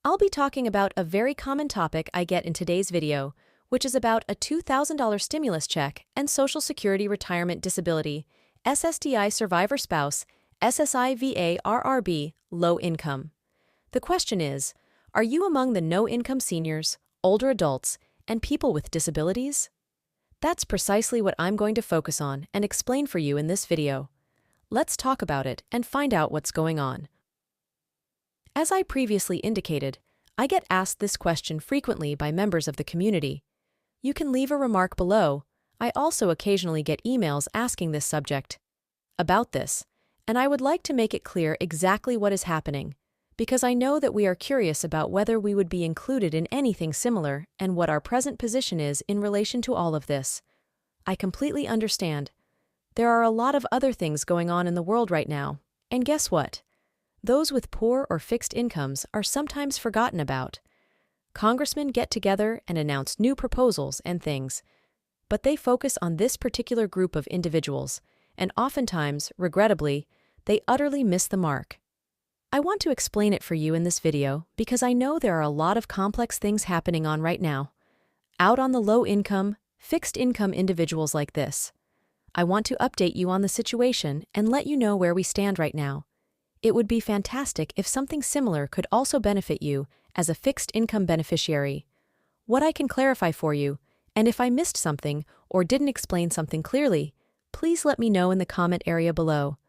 I'll be talking about a very common topic I get in today's video, which is about a $2,000 stimulus check and Social Security Retirement Disability, SSDI Survivor Spouse, SSI VA RRB, low income. The question is, are you among the no-income seniors, older adults, and people with disabilities? That's precisely what I'm going to focus on and explain for you in this video. Let's talk about it and find out what's going on. As I previously indicated, I get asked this question frequently by members of the community. You can leave a remark below. I also occasionally get emails asking this subject about this, and I would like to make it clear exactly what is happening, because I know that we are curious about whether we would be included in anything similar and what our present position is in relation to all of this. I completely understand. There are a lot of other things going on in the world right now, and guess what? Those with poor or fixed incomes are sometimes forgotten about. Congressmen get together and announce new proposals and things, but they focus on this particular group of individuals, and oftentimes, regrettably, they utterly miss the mark. I want to explain it for you in this video because I know there are a lot of complex things happening on right now, out on the low-income, fixed-income individuals like this. I want to update you on the situation and let you know where we stand right now. It would be fantastic if something similar could also benefit you as a fixed-income beneficiary. What I can clarify for you, and if I missed something or didn't explain something clearly, please let me know in the comment area below.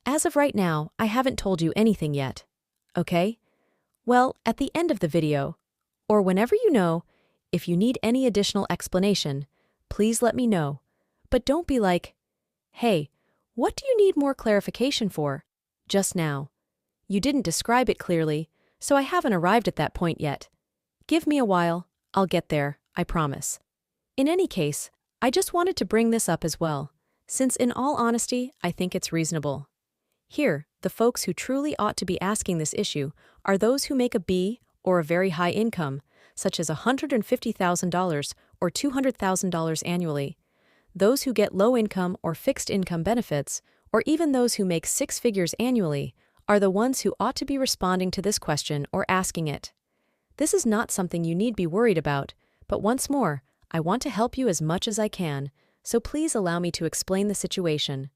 As of right now, I haven't told you anything yet. Okay? Well, at the end of the video, or whenever you know, if you need any additional explanation, please let me know. But don't be like, hey, what do you need more clarification for? Just now. You didn't describe it clearly, so I haven't arrived at that point yet. Give me a while, I'll get there, I promise. In any case, I just wanted to bring this up as well, since in all honesty, I think it's reasonable. Here, the folks who truly ought to be asking this issue are those who make a B or a very high income, such as $150,000 or $200,000 annually, those who get low income or fixed income benefits, or even those who make six figures annually, are the ones who ought to be responding to this question or asking it. This is not something you need be worried about, but once more, I want to help you as much as I can, so please allow me to explain the situation.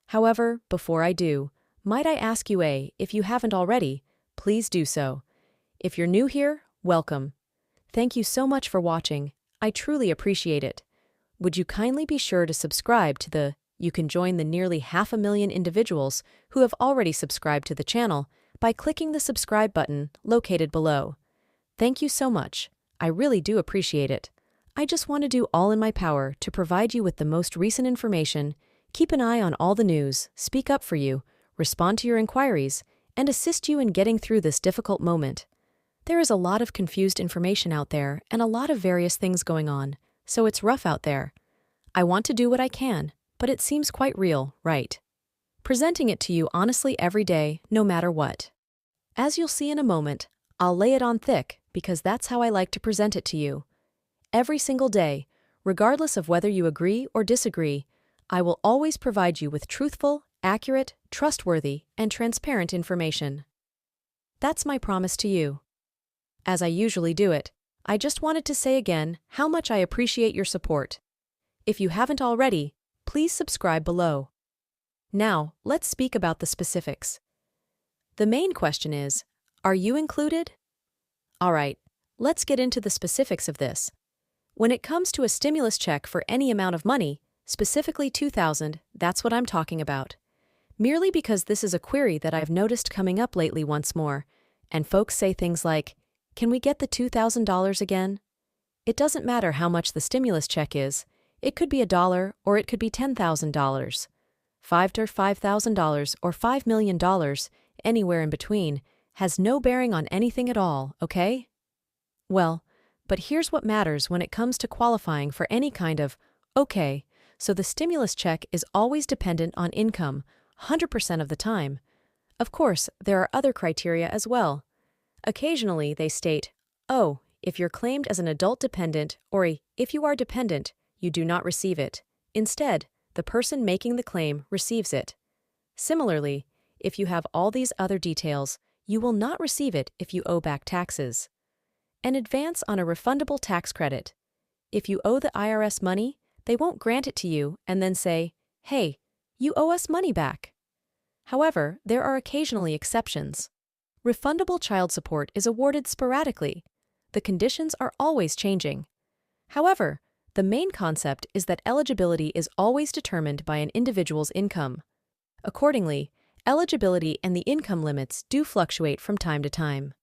However, before I do, might I ask you if you haven't already, please do so. If you're new here, welcome. Thank you so much for watching. I truly appreciate it. Would you kindly be sure to subscribe to you can join the nearly 500,000 individuals who have already subscribed to the channel by clicking the subscribe button located below. Thank you so much. I really do appreciate it. I just want to do all in my power to provide you with the most recent information, keep an eye on all the news, speak up for you, respond to your inquiries, and assist you in getting through this difficult moment. There is a lot of confused information out there and a lot of various things going on, so it's rough out there. I want to do what I can, but it seems quite real, right? Presenting it to you honestly every day, no matter what. As you'll see in a moment, I'll lay it on thick because that's how I like to present it to you. Every single day, regardless of whether you agree or disagree, I will always provide you with truthful, accurate, trustworthy, and transparent information. That's my promise to you. As I usually do it, I just wanted to say again how much I appreciate your support. If you haven't already, please subscribe below. Now, let's speak about the specifics. The main question is, are you included? All right, let's get into the specifics of this. When it comes to a stimulus check for any amount of money, specifically $2,000, that's what I'm talking about. Merely because this is a query that I've noticed coming up lately once more, and folks say things like, can we get the $2,000 again? It doesn't matter how much the stimulus check is. It could be $1 or it could be $10,000. $5,000 or $5 million, anywhere in between, has no bearing on anything at all, okay? Well, but here's what matters when it comes to qualifying for any kind of, okay, so the stimulus check is always dependent on income, 100% of the time. Of course, there are other criteria as well. Occasionally, they state, oh, if you're claimed as an adult dependent or if you are dependent, you do not receive it. Instead, the person making the claim receives it. Similarly, if you have all these other details, you will not receive it if you owe back taxes. An advance on a refundable tax credit. If you owe the IRS money, they won't grant it to you and then say, "Hey, you owe us money back." However, there are occasionally exceptions. Refundable child support is awarded sporadically. The conditions are always changing. However, the main concept is that eligibility is always determined by an individual's income. Accordingly, eligibility and the income limits do fluctuate from time to time.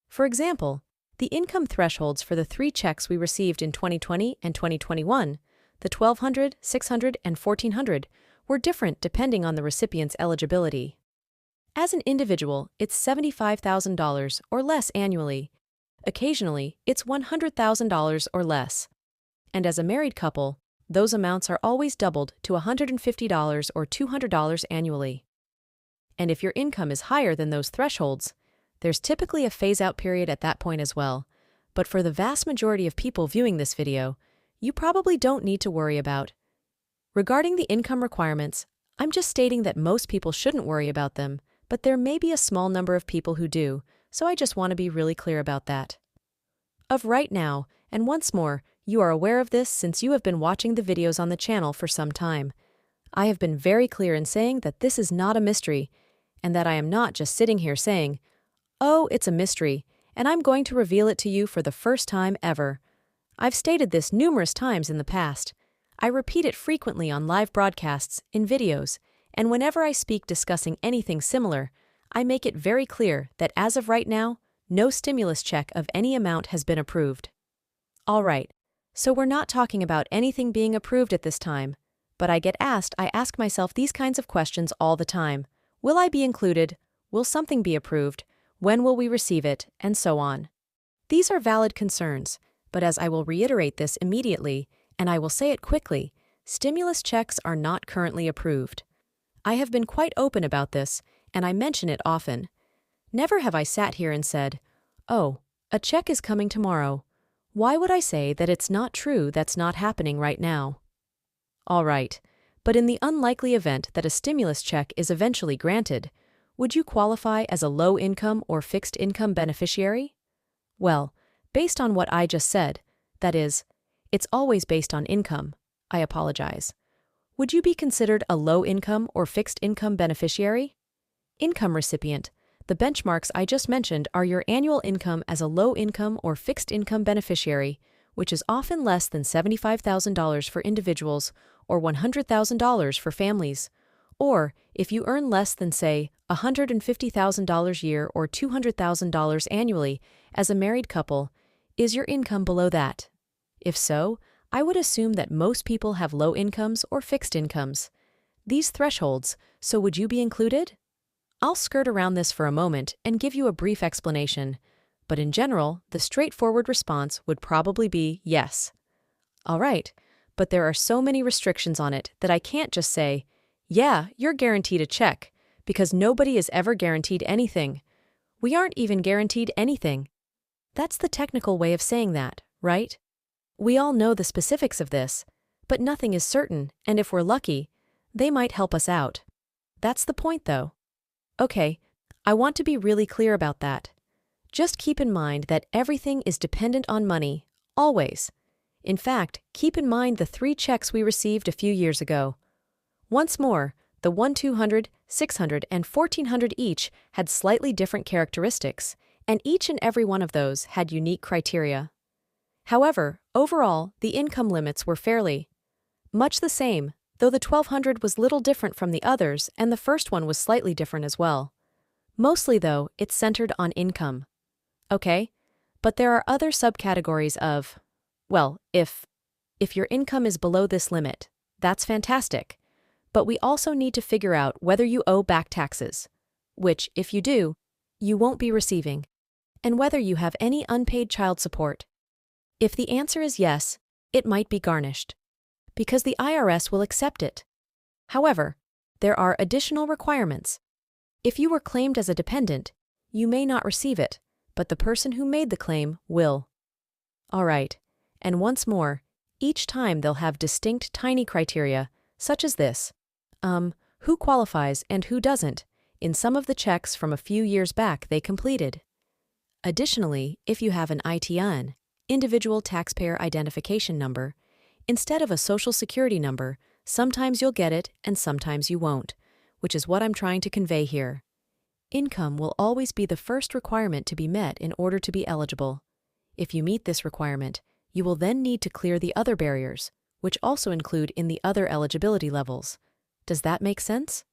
For example, the income thresholds for the 3 checks we received in 2020 and 2021, the $1,200, $600, and $1,400, were different depending on the recipient's eligibility. As an individual, it's $75,000 or less annually. Occasionally, it's $100,000 or less. And as a married couple, those amounts are always doubled to $150 or $200 annually. And if your income is higher than those thresholds, there's typically a phase-out period at that point as well. But for the vast majority of people viewing this video, you probably don't need to worry about. Regarding the income requirements, I'm just stating that most people shouldn't worry about them, but there may be a small number of people who do, so I just want to be really clear about that. Of right now, and once more, you are aware of this since you have been watching the videos on the channel for some time. I have been very clear in saying that this is not a mystery, and that I am not just sitting here saying, "Oh, it's a mystery, and I'm going to reveal it to you for the first time ever." I've stated this numerous times in the past. I repeat it frequently on live broadcasts, in videos, and whenever I speak discussing anything similar, I make it very clear that as of right now, no stimulus check of any amount has been approved. All right, so we're not talking about anything being approved at this time, but I ask myself these kinds of questions all the time. Will I be included? Will something be approved? When will we receive it? And so on. These are valid concerns, but as I will reiterate this immediately, and I will say it quickly, stimulus checks are not currently approved. I have been quite open about this, and I mention it often. Never have I sat here and said, "Oh, a check is coming tomorrow." Why would I say that it's not true that's not happening right now? All right, but in the unlikely event that a stimulus check is eventually granted, would you qualify as a low-income or fixed-income beneficiary? Well, based on what I just said, that is, it's always based on income. I apologize. Would you be considered a low-income or fixed-income beneficiary? Income recipient. The benchmarks I just mentioned are your annual income as a low-income or fixed-income beneficiary, which is often less than $75,000 for individuals or $100,000 for families. Or, if you earn less than, say, $150,000 a year or $200,000 annually as a married couple, is your income below that? If so, I would assume that most people have low incomes or fixed incomes. These thresholds, so would you be included? I'll skirt around this for a moment and give you a brief explanation, but in general, the straightforward response would probably be yes. All right, but there are so many restrictions on it that I can't just say, "Yeah, you're guaranteed a check," because nobody is ever guaranteed anything. We aren't even guaranteed anything. That's the technical way of saying that, right? We all know the specifics of this, but nothing is certain, and if we're lucky, they might help us out. That's the point, though. Okay, I want to be really clear about that. Just keep in mind that everything is dependent on money, always. In fact, keep in mind the 3 checks we received a few years ago. Once more, the $1,200, $600, and $1,400 each had slightly different characteristics, and each and every one of those had unique criteria. However, overall, the income limits were fairly much the same, though the $1,200 was little different from the others and the first one was slightly different as well. Mostly, though, it's centered on income. Okay, but there are other subcategories of, well, if your income is below this limit, that's fantastic. But we also need to figure out whether you owe back taxes, which, if you do, you won't be receiving, and whether you have any unpaid child support. If the answer is yes, it might be garnished, because the IRS will accept it. However, there are additional requirements. If you were claimed as a dependent, you may not receive it, but the person who made the claim will. All right, and once more, each time they'll have distinct tiny criteria, such as this. Who qualifies and who doesn't? in some of the checks from a few years back they completed. Additionally, if you have an ITIN, Individual Taxpayer Identification Number, instead of a Social Security number, sometimes you'll get it and sometimes you won't, which is what I'm trying to convey here. Income will always be the first requirement to be met in order to be eligible. If you meet this requirement, you will then need to clear the other barriers, which also include in the other eligibility levels. Does that make sense?